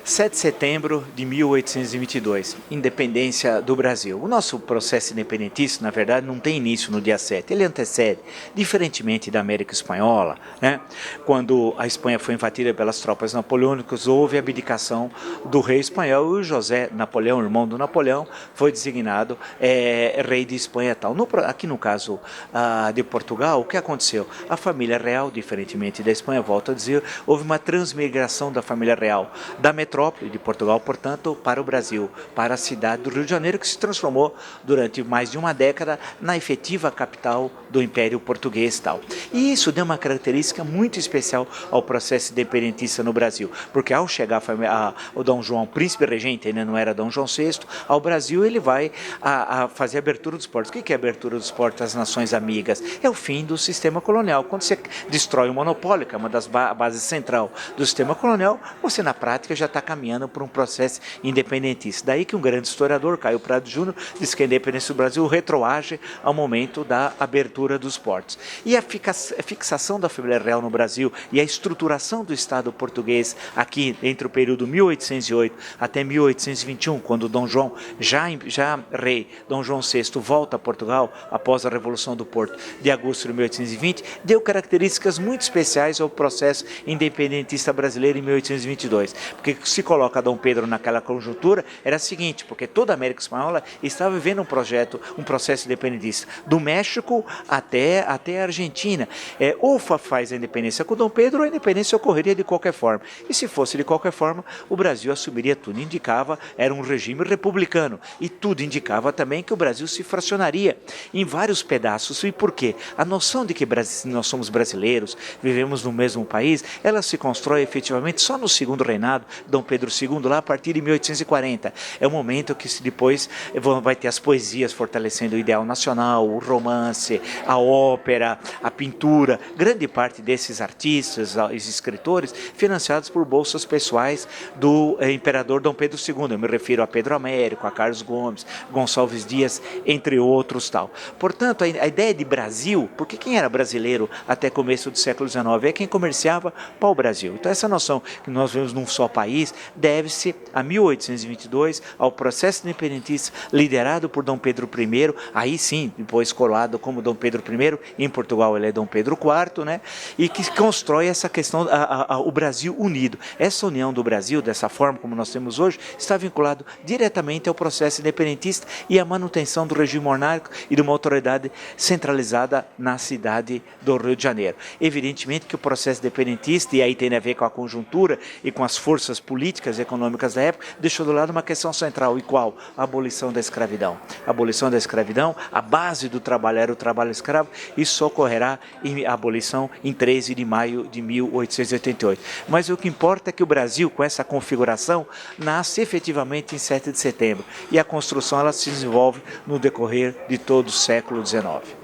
7 de setembro de 1822, independência do Brasil. O nosso processo independentista, na verdade, não tem início no dia 7, ele antecede, diferentemente da América Espanhola, né? Quando a Espanha foi invadida pelas tropas napoleônicas, houve a abdicação do rei espanhol e o José Napoleão, irmão do Napoleão, foi designado rei de Espanha e tal. Aqui no caso de Portugal, o que aconteceu? A família real, diferentemente da Espanha, volto a dizer, houve uma transmigração da família real da metrópole de Portugal, portanto, para o Brasil, para a cidade do Rio de Janeiro, que se transformou durante mais de uma década na efetiva capital do Império Português. Tal. E isso deu uma característica muito especial ao processo independentista no Brasil, porque ao chegar o Dom João, príncipe regente, ainda não era Dom João VI, ao Brasil ele vai fazer a abertura dos portos. O que é a abertura dos portos às nações amigas? É o fim do sistema colonial. Quando você destrói o monopólio, que é uma das bases central do sistema colonial, você na prática já está caminhando por um processo independentista. Daí que um grande historiador, Caio Prado Júnior, diz que a independência do Brasil retroage ao momento da abertura dos portos. E a fixação da família real no Brasil e a estruturação do Estado português aqui entre o período 1808 até 1821, quando Dom João, já rei, Dom João VI volta a Portugal após a Revolução do Porto de agosto de 1820, deu características muito especiais ao processo independentista brasileiro em 1822. Porque se coloca Dom Pedro naquela conjuntura era o seguinte, porque toda a América Espanhola estava vivendo um processo independentista, do México até a Argentina. Ou faz a independência com Dom Pedro, ou a independência ocorreria de qualquer forma. E se fosse de qualquer forma, o Brasil assumiria tudo. Indicava, era um regime republicano. E tudo indicava também que o Brasil se fracionaria em vários pedaços. E por quê? A noção de que nós somos brasileiros, vivemos no mesmo país, ela se constrói efetivamente só no segundo reinado, Dom Pedro II, lá a partir de 1840. É o momento que depois vai ter as poesias fortalecendo o ideal nacional, o romance, a ópera, a pintura, grande parte desses artistas, os escritores, financiados por bolsas pessoais do imperador Dom Pedro II. Eu me refiro a Pedro Américo, a Carlos Gomes, Gonçalves Dias, entre outros tal. Portanto, a ideia de Brasil, porque quem era brasileiro até começo do século XIX é quem comerciava para o Brasil. Então essa noção que nós vemos num só país deve-se a 1822, ao processo independentista liderado por Dom Pedro I, aí sim, depois coroado como Dom Pedro I, em Portugal ele é Dom Pedro IV, né? E que constrói essa questão, o Brasil unido. Essa união do Brasil, dessa forma como nós temos hoje, está vinculado diretamente ao processo independentista e à manutenção do regime monárquico e de uma autoridade centralizada na cidade do Rio de Janeiro. Evidentemente que o processo independentista, e aí tem a ver com a conjuntura e com as forças políticas e econômicas da época, deixou do lado uma questão central, e qual? A abolição da escravidão. A abolição da escravidão, a base do trabalho era o trabalho escravo, isso ocorrerá em abolição em 13 de maio de 1888. Mas o que importa é que o Brasil, com essa configuração, nasce efetivamente em 7 de setembro, e a construção ela se desenvolve no decorrer de todo o século XIX.